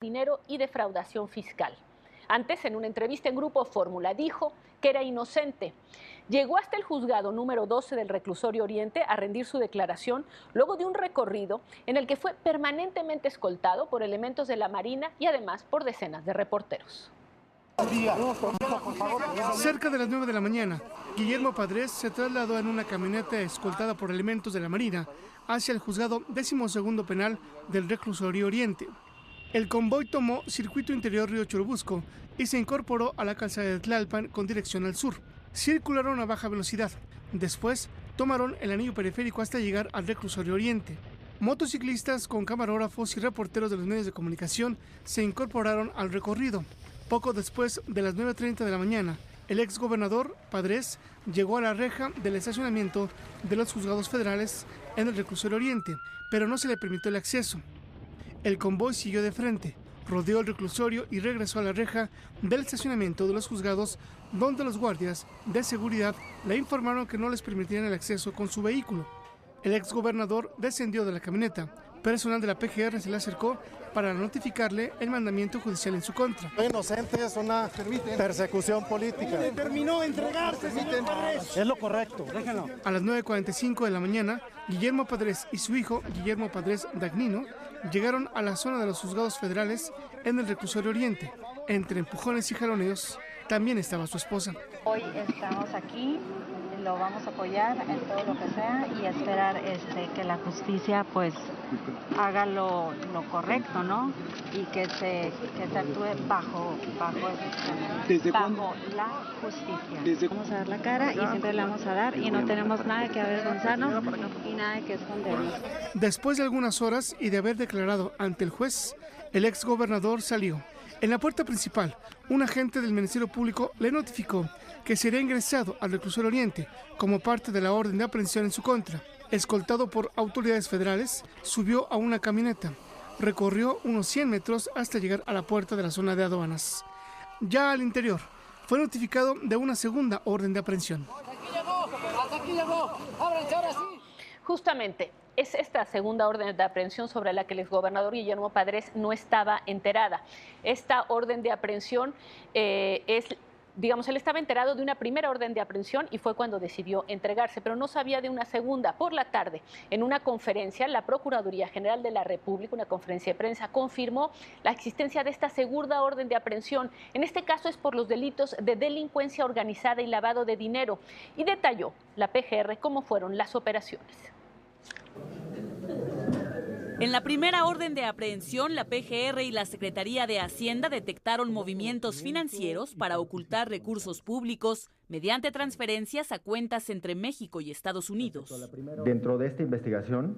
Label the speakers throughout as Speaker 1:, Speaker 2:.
Speaker 1: dinero y defraudación fiscal. Antes, en una entrevista en Grupo Fórmula, dijo que era inocente. Llegó hasta el juzgado número 12 del Reclusorio Oriente a rendir su declaración luego de un recorrido en el que fue permanentemente escoltado por elementos de la Marina y además por decenas de reporteros.
Speaker 2: Cerca de las 9 de la mañana, Guillermo Padres se trasladó en una camioneta escoltada por elementos de la Marina hacia el juzgado 12º penal del Reclusorio Oriente. El convoy tomó circuito interior Río Churubusco y se incorporó a la calzada de Tlalpan con dirección al sur. Circularon a baja velocidad. Después tomaron el anillo periférico hasta llegar al Reclusorio Oriente. Motociclistas con camarógrafos y reporteros de los medios de comunicación se incorporaron al recorrido. Poco después de las 9:30 de la mañana, el exgobernador Padres llegó a la reja del estacionamiento de los juzgados federales en el Reclusorio Oriente, pero no se le permitió el acceso. El convoy siguió de frente, rodeó el reclusorio y regresó a la reja del estacionamiento de los juzgados, donde los guardias de seguridad le informaron que no les permitirían el acceso con su vehículo. El exgobernador descendió de la camioneta. Personal de la PGR se le acercó para notificarle el mandamiento judicial en su contra.
Speaker 3: Inocente, es una persecución política.
Speaker 4: Terminó entregarse, señor Padres.
Speaker 3: Es lo correcto, déjenlo.
Speaker 2: A las 9:45 de la mañana, Guillermo Padres y su hijo, Guillermo Padres Dagnino, llegaron a la zona de los juzgados federales en el Reclusorio Oriente. Entre empujones y jaloneos, también estaba su esposa.
Speaker 5: Hoy estamos aquí, lo vamos a apoyar en todo lo que sea y esperar que la justicia pues haga lo correcto, ¿no? Y que se actúe bajo la justicia. Vamos a dar la cara y siempre la vamos a dar y no tenemos nada que avergonzarnos y nada que escondernos.
Speaker 2: Después de algunas horas y de haber declarado ante el juez, el exgobernador salió. En la puerta principal, un agente del Ministerio Público le notificó que sería ingresado al Reclusorio Oriente como parte de la orden de aprehensión en su contra. Escoltado por autoridades federales, subió a una camioneta. Recorrió unos 100 metros hasta llegar a la puerta de la zona de aduanas. Ya al interior, fue notificado de una segunda orden de aprehensión.
Speaker 4: Hasta aquí llegó, ábranse ahora sí.
Speaker 1: Justamente, es esta segunda orden de aprehensión sobre la que el exgobernador Guillermo Padres no estaba enterada. Esta orden de aprehensión él estaba enterado de una primera orden de aprehensión y fue cuando decidió entregarse, pero no sabía de una segunda. Por la tarde, en una conferencia, la Procuraduría General de la República, una conferencia de prensa, confirmó la existencia de esta segunda orden de aprehensión. En este caso es por los delitos de delincuencia organizada y lavado de dinero. Y detalló la PGR cómo fueron las operaciones.
Speaker 6: En la primera orden de aprehensión, la PGR y la Secretaría de Hacienda detectaron movimientos financieros para ocultar recursos públicos mediante transferencias a cuentas entre México y Estados Unidos.
Speaker 7: Dentro de esta investigación,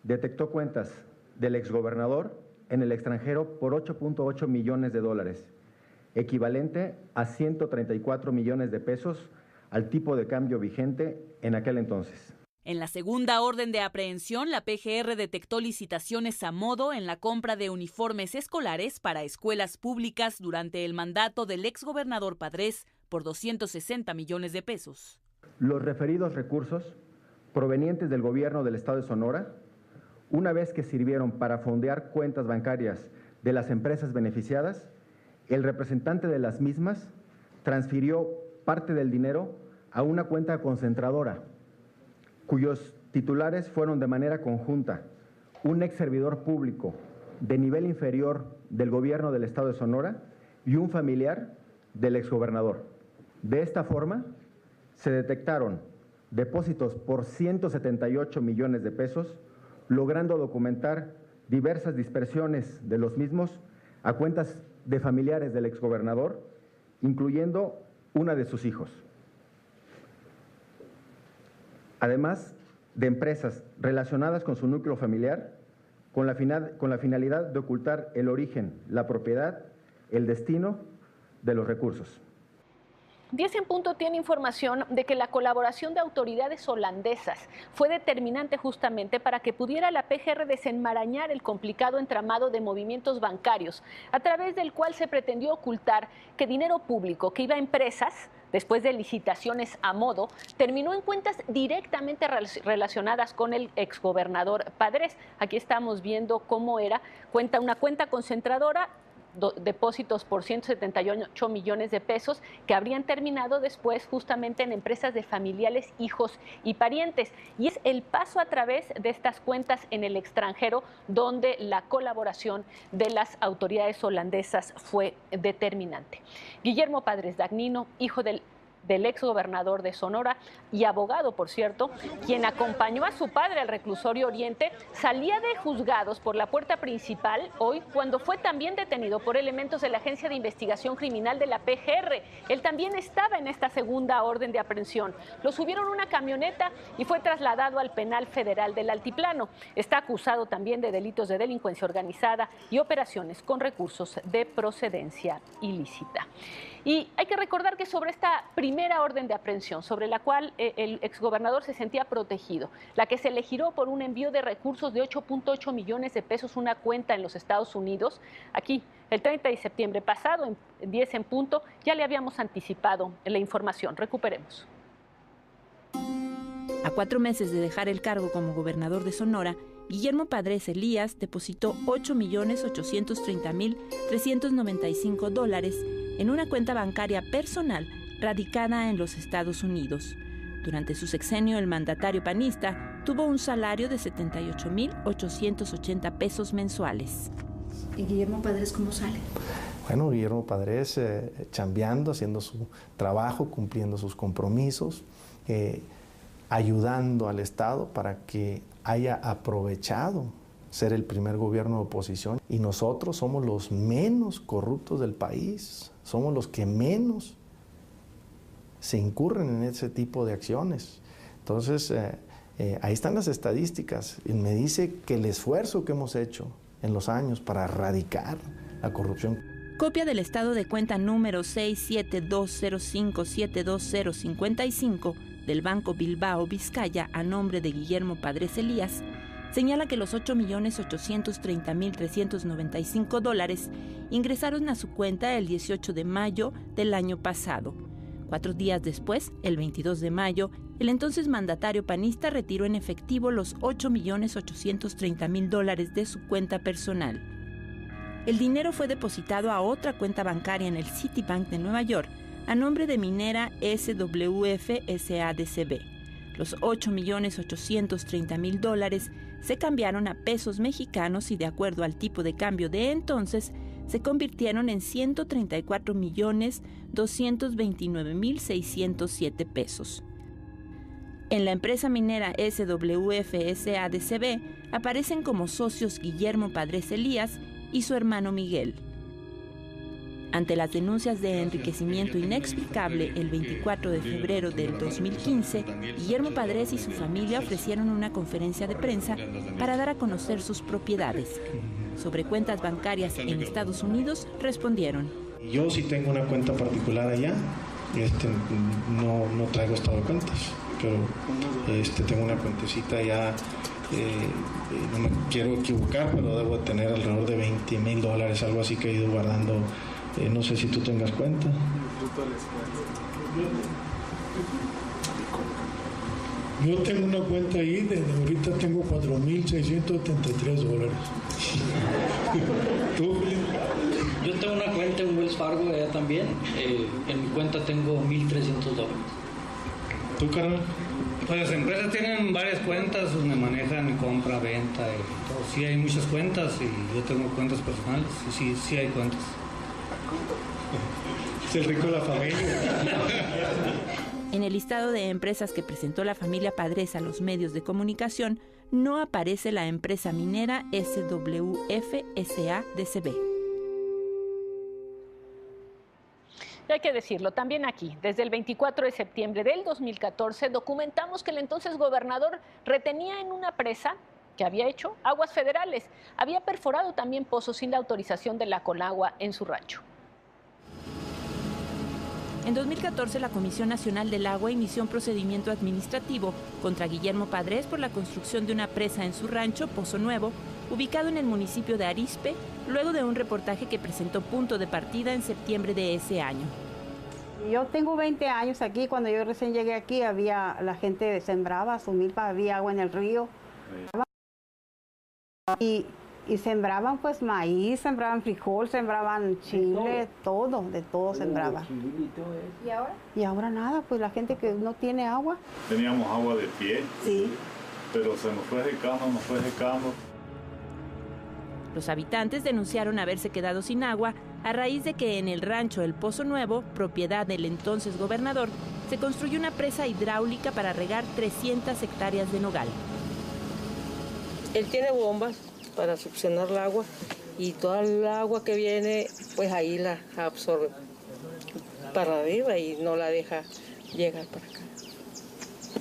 Speaker 7: detectó cuentas del exgobernador en el extranjero por $8.8 millones, equivalente a 134 millones de pesos al tipo de cambio vigente en aquel entonces.
Speaker 6: En la segunda orden de aprehensión, la PGR detectó licitaciones a modo en la compra de uniformes escolares para escuelas públicas durante el mandato del exgobernador Padres por 260 millones de pesos.
Speaker 7: Los referidos recursos provenientes del gobierno del estado de Sonora, una vez que sirvieron para fondear cuentas bancarias de las empresas beneficiadas, el representante de las mismas transfirió parte del dinero a una cuenta concentradora, cuyos titulares fueron de manera conjunta un ex servidor público de nivel inferior del gobierno del estado de Sonora y un familiar del exgobernador. De esta forma, se detectaron depósitos por 178 millones de pesos, logrando documentar diversas dispersiones de los mismos a cuentas de familiares del exgobernador, incluyendo una de sus hijos. Además de empresas relacionadas con su núcleo familiar, con la finalidad de ocultar el origen, la propiedad, el destino de los recursos.
Speaker 1: 10 en punto tiene información de que la colaboración de autoridades holandesas fue determinante justamente para que pudiera la PGR desenmarañar el complicado entramado de movimientos bancarios, a través del cual se pretendió ocultar que dinero público que iba a empresas después de licitaciones a modo, terminó en cuentas directamente relacionadas con el exgobernador Padres. Aquí estamos viendo cómo era una cuenta concentradora, depósitos por 178 millones de pesos que habrían terminado después justamente en empresas de familiares, hijos y parientes. Y es el paso a través de estas cuentas en el extranjero donde la colaboración de las autoridades holandesas fue determinante. Guillermo Padres Dagnino, hijo del exgobernador de Sonora y abogado, por cierto, quien acompañó a su padre al reclusorio Oriente, salía de juzgados por la puerta principal hoy cuando fue también detenido por elementos de la Agencia de Investigación Criminal de la PGR. Él también estaba en esta segunda orden de aprehensión. Lo subieron a una camioneta y fue trasladado al penal federal del Altiplano. Está acusado también de delitos de delincuencia organizada y operaciones con recursos de procedencia ilícita. Y hay que recordar que sobre esta primera orden de aprehensión, sobre la cual el exgobernador se sentía protegido, la que se le giró por un envío de recursos de 8.8 millones de pesos, una cuenta en los Estados Unidos, aquí el 30 de septiembre pasado, en 10 en punto, ya le habíamos anticipado la información. Recuperemos.
Speaker 8: A 4 meses de dejar el cargo como gobernador de Sonora, Guillermo Padres Elías depositó $8.830.395 en una cuenta bancaria personal radicada en los Estados Unidos. Durante su sexenio, el mandatario panista tuvo un salario de 78.880 pesos mensuales.
Speaker 9: ¿Y Guillermo Padres cómo sale?
Speaker 3: Bueno, Guillermo Padres chambeando, haciendo su trabajo, cumpliendo sus compromisos, ayudando al Estado para que haya aprovechado ser el primer gobierno de oposición. Y nosotros somos los menos corruptos del país, somos los que menos se incurren en ese tipo de acciones. Entonces, ahí están las estadísticas. Y me dice que el esfuerzo que hemos hecho en los años para erradicar la corrupción.
Speaker 8: Copia del estado de cuenta número 67205720055 del Banco Bilbao Vizcaya a nombre de Guillermo Padres Elías señala que los $8.830.395 ingresaron a su cuenta el 18 de mayo del año pasado. 4 días después, el 22 de mayo, el entonces mandatario panista retiró en efectivo los $8.830.000 de su cuenta personal. El dinero fue depositado a otra cuenta bancaria en el Citibank de Nueva York, a nombre de Minera SWF SADCB. Los $8.830.000 se cambiaron a pesos mexicanos y, de acuerdo al tipo de cambio de entonces, se convirtieron en $134.229.607 pesos. En la empresa minera SWF SADCB aparecen como socios Guillermo Padres Elías y su hermano Miguel. Ante las denuncias de enriquecimiento inexplicable el 24 de febrero del 2015, Guillermo Padres y su familia ofrecieron una conferencia de prensa para dar a conocer sus propiedades. Sobre cuentas bancarias en Estados Unidos, respondieron:
Speaker 3: Yo sí tengo una cuenta particular allá, no traigo estado de cuentas, pero tengo una cuentecita allá, no me quiero equivocar, pero debo tener alrededor de $20,000, algo así que he ido guardando. No sé si tú tengas cuenta.
Speaker 10: Yo tengo una cuenta ahí, desde ahorita tengo $4,673. ¿Tú?
Speaker 11: Yo tengo una cuenta en Wells Fargo allá también. En mi cuenta tengo $1,300.
Speaker 3: ¿Tú, carnal?
Speaker 11: Pues las empresas tienen varias cuentas donde manejan compra, venta y todo. Sí hay muchas cuentas y yo tengo cuentas personales. Sí hay cuentas.
Speaker 3: Es el rico de la familia.
Speaker 8: En el listado de empresas que presentó la familia Padres a los medios de comunicación, no aparece la empresa minera SWF SADCB.
Speaker 1: Hay que decirlo, también aquí, desde el 24 de septiembre del 2014, documentamos que el entonces gobernador retenía en una presa que había hecho aguas federales. Había perforado también pozos sin la autorización de la Conagua en su rancho.
Speaker 8: En 2014, la Comisión Nacional del Agua inició un procedimiento administrativo contra Guillermo Padres por la construcción de una presa en su rancho, Pozo Nuevo, ubicado en el municipio de Arizpe, luego de un reportaje que presentó Punto de Partida en septiembre de ese año.
Speaker 12: Yo tengo 20 años aquí. Cuando yo recién llegué aquí, la gente sembraba su milpa, había agua en el río. Y sembraban pues maíz, sembraban frijol, sembraban chile, de todo sembraban.
Speaker 9: ¿Y ahora?
Speaker 12: Y ahora nada, pues la gente que no tiene agua.
Speaker 13: Teníamos agua de pie,
Speaker 12: sí,
Speaker 13: pero se nos fue secando.
Speaker 8: Los habitantes denunciaron haberse quedado sin agua a raíz de que en el rancho El Pozo Nuevo, propiedad del entonces gobernador, se construyó una presa hidráulica para regar 300 hectáreas de nogal.
Speaker 14: Él tiene bombas para succionar el agua y toda el agua que viene, pues ahí la absorbe para arriba y no la deja llegar para acá.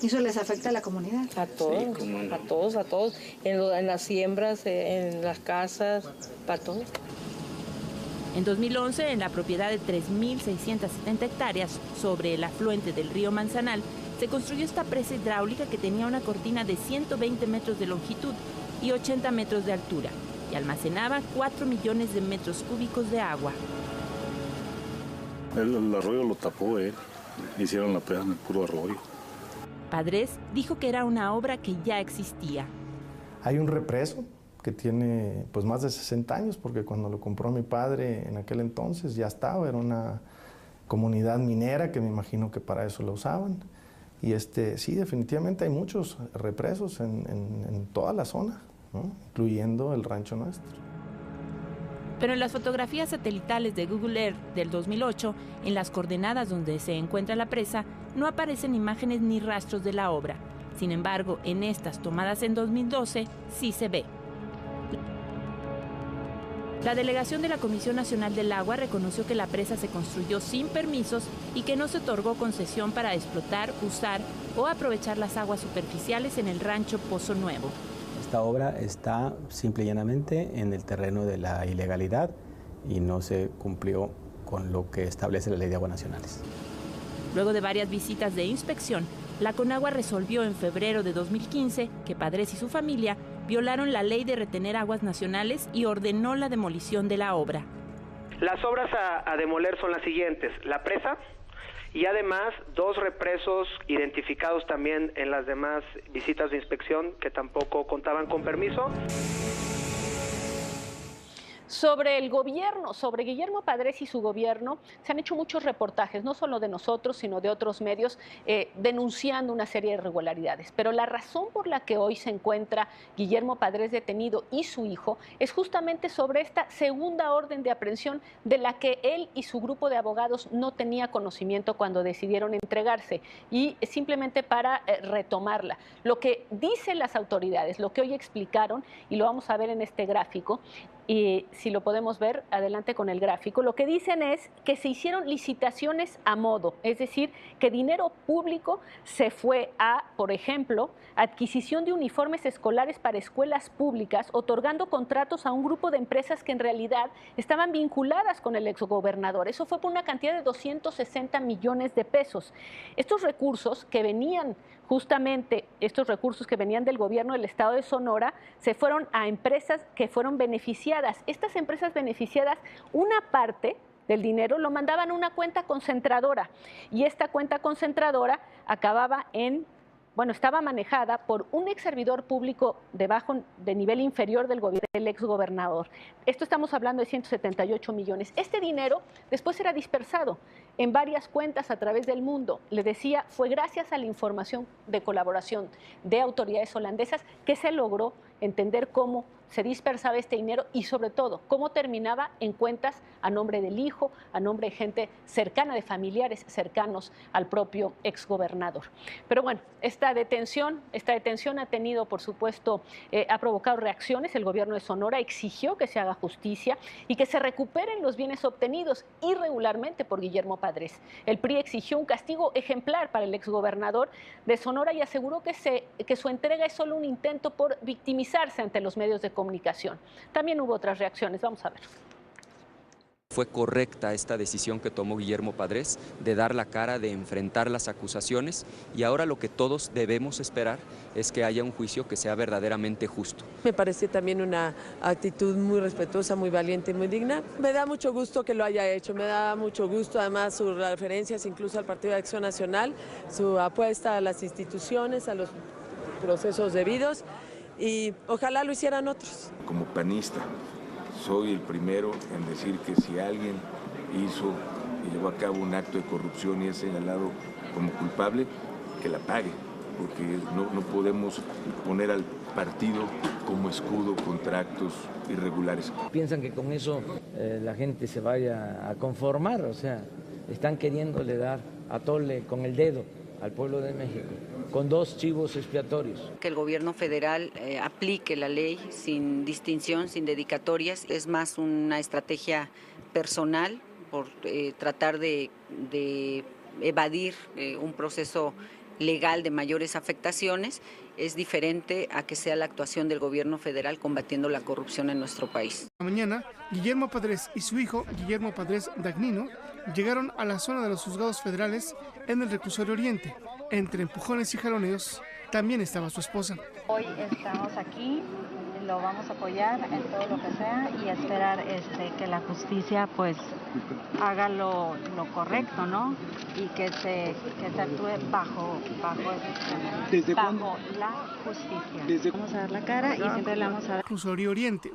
Speaker 9: ¿Y eso les afecta a la comunidad?
Speaker 14: A todos, sí, no. a todos, en las siembras, en las casas, para todos.
Speaker 8: En 2011, en la propiedad de 3.670 hectáreas sobre el afluente del río Manzanal, se construyó esta presa hidráulica que tenía una cortina de 120 metros de longitud y 80 metros de altura y almacenaba 4 millones de metros cúbicos de agua.
Speaker 13: El arroyo lo tapó él, hicieron la presa en el puro arroyo.
Speaker 8: Padres dijo que era una obra que ya existía.
Speaker 3: Hay un represo que tiene pues más de 60 años, porque cuando lo compró mi padre en aquel entonces ya estaba, era una comunidad minera que me imagino que para eso lo usaban. Y sí, definitivamente hay muchos represos en toda la zona, ¿no? Incluyendo el rancho nuestro.
Speaker 8: Pero en las fotografías satelitales de Google Earth del 2008, en las coordenadas donde se encuentra la presa, no aparecen imágenes ni rastros de la obra. Sin embargo, en estas tomadas en 2012, sí se ve. La delegación de la Comisión Nacional del Agua reconoció que la presa se construyó sin permisos y que no se otorgó concesión para explotar, usar o aprovechar las aguas superficiales en el rancho Pozo Nuevo.
Speaker 15: Esta obra está simple y llanamente en el terreno de la ilegalidad y no se cumplió con lo que establece la Ley de Aguas Nacionales.
Speaker 8: Luego de varias visitas de inspección, la Conagua resolvió en febrero de 2015 que Padres y su familia violaron la ley de retener aguas nacionales y ordenó la demolición de la obra.
Speaker 16: Las obras a demoler son las siguientes: la presa y además 2 represos identificados también en las demás visitas de inspección que tampoco contaban con permiso.
Speaker 1: Sobre el gobierno, sobre Guillermo Padres y su gobierno, se han hecho muchos reportajes, no solo de nosotros, sino de otros medios, denunciando una serie de irregularidades. Pero la razón por la que hoy se encuentra Guillermo Padres detenido y su hijo es justamente sobre esta segunda orden de aprehensión de la que él y su grupo de abogados no tenía conocimiento cuando decidieron entregarse. Y simplemente para retomarla, lo que dicen las autoridades, lo que hoy explicaron, y lo vamos a ver en este gráfico, y si lo podemos ver, adelante con el gráfico, lo que dicen es que se hicieron licitaciones a modo, es decir, que dinero público se fue a, por ejemplo, adquisición de uniformes escolares para escuelas públicas, otorgando contratos a un grupo de empresas que en realidad estaban vinculadas con el exgobernador. Eso fue por una cantidad de 260 millones de pesos. Estos recursos que venían del gobierno del estado de Sonora, se fueron a empresas que fueron beneficiadas. Estas empresas beneficiadas, una parte del dinero lo mandaban a una cuenta concentradora, y esta cuenta concentradora estaba manejada por un ex servidor público de nivel inferior del ex gobernador. Esto estamos hablando de 178 millones. Este dinero después era dispersado en varias cuentas a través del mundo. Le decía, fue gracias a la información de colaboración de autoridades holandesas que se logró entender cómo se dispersaba este dinero y sobre todo cómo terminaba en cuentas a nombre del hijo, a nombre de gente cercana, de familiares cercanos al propio exgobernador. Pero bueno, esta detención ha tenido, por supuesto, ha provocado reacciones. El gobierno de Sonora exigió que se haga justicia y que se recuperen los bienes obtenidos irregularmente por Guillermo Padres. El PRI exigió un castigo ejemplar para el exgobernador de Sonora y aseguró que su entrega es solo un intento por victimizarse ante los medios de comunicación. También hubo otras reacciones, vamos a ver.
Speaker 17: Fue correcta esta decisión que tomó Guillermo Padrés de dar la cara, de enfrentar las acusaciones, y ahora lo que todos debemos esperar es que haya un juicio que sea verdaderamente justo.
Speaker 18: Me pareció también una actitud muy respetuosa, muy valiente y muy digna. Me da mucho gusto que lo haya hecho, me da mucho gusto además sus referencias incluso al Partido de Acción Nacional, su apuesta a las instituciones, a los procesos debidos, y ojalá lo hicieran otros.
Speaker 19: Como panista, soy el primero en decir que si alguien hizo y llevó a cabo un acto de corrupción y es señalado como culpable, que la pague, porque no podemos poner al partido como escudo contra actos irregulares.
Speaker 20: Piensan que con eso la gente se vaya a conformar, o sea, están queriéndole dar a tole con el dedo al pueblo de México, con 2 chivos expiatorios.
Speaker 21: Que el gobierno federal aplique la ley sin distinción, sin dedicatorias, es más una estrategia personal por tratar de evadir un proceso legal de mayores afectaciones. Es diferente a que sea la actuación del gobierno federal combatiendo la corrupción en nuestro país.
Speaker 2: Mañana, Guillermo Padrés y su hijo, Guillermo Padrés Dagnino, llegaron a la zona de los juzgados federales en el reclusorio Oriente. Entre empujones y jaloneos también estaba su esposa.
Speaker 5: Hoy estamos aquí, lo vamos a apoyar en todo lo que sea y esperar que la justicia pues haga lo correcto, ¿no? Y que se actúe bajo la justicia. Vamos a dar la cara y siempre le vamos a dar.
Speaker 2: Reclusorio Oriente.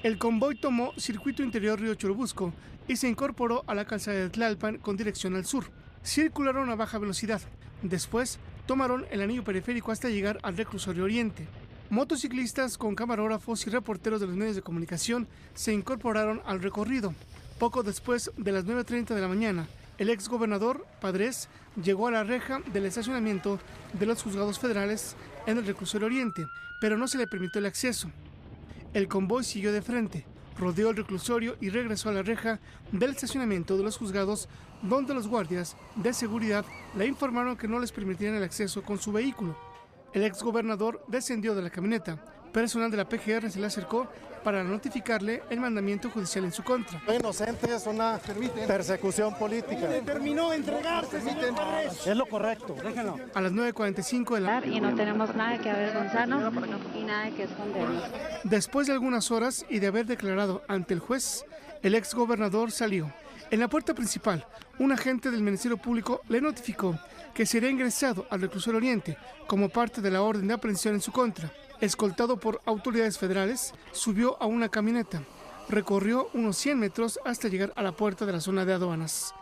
Speaker 2: El convoy tomó circuito interior Río Churubusco y se incorporó a la calzada de Tlalpan con dirección al sur. Circularon a baja velocidad. Después tomaron el anillo periférico hasta llegar al reclusorio Oriente. Motociclistas con camarógrafos y reporteros de los medios de comunicación se incorporaron al recorrido. Poco después de las 9:30 de la mañana, el exgobernador Padrés llegó a la reja del estacionamiento de los juzgados federales en el reclusorio Oriente, pero no se le permitió el acceso. El convoy siguió de frente, rodeó el reclusorio y regresó a la reja del estacionamiento de los juzgados, donde los guardias de seguridad le informaron que no les permitirían el acceso con su vehículo. El exgobernador descendió de la camioneta. Personal de la PGR se le acercó para notificarle el mandamiento judicial en su contra.
Speaker 4: Inocente, es una persecución política. Determinó entregarse, es lo correcto, déjenlo.
Speaker 2: A las 9:45 de la
Speaker 5: y no tenemos nada que avergonzarnos y nada que escondernos.
Speaker 2: Después de algunas horas y de haber declarado ante el juez, el exgobernador salió. En la puerta principal, un agente del Ministerio Público le notificó que sería ingresado al reclusorio Oriente como parte de la orden de aprehensión en su contra. Escoltado por autoridades federales, subió a una camioneta. Recorrió unos 100 metros hasta llegar a la puerta de la zona de aduanas.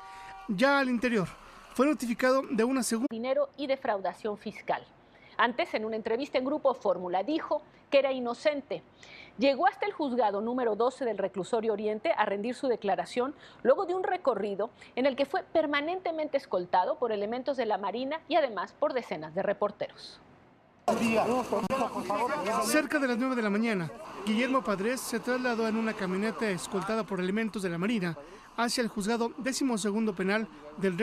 Speaker 2: Ya al interior, fue notificado de una segunda...
Speaker 1: Dinero y defraudación fiscal. Antes, en una entrevista en Grupo Fórmula, dijo que era inocente. Llegó hasta el juzgado número 12 del reclusorio Oriente a rendir su declaración luego de un recorrido en el que fue permanentemente escoltado por elementos de la Marina y además por decenas de reporteros.
Speaker 2: Cerca de las 9 de la mañana, Guillermo Padrés se trasladó en una camioneta escoltada por elementos de la Marina hacia el juzgado 12º penal del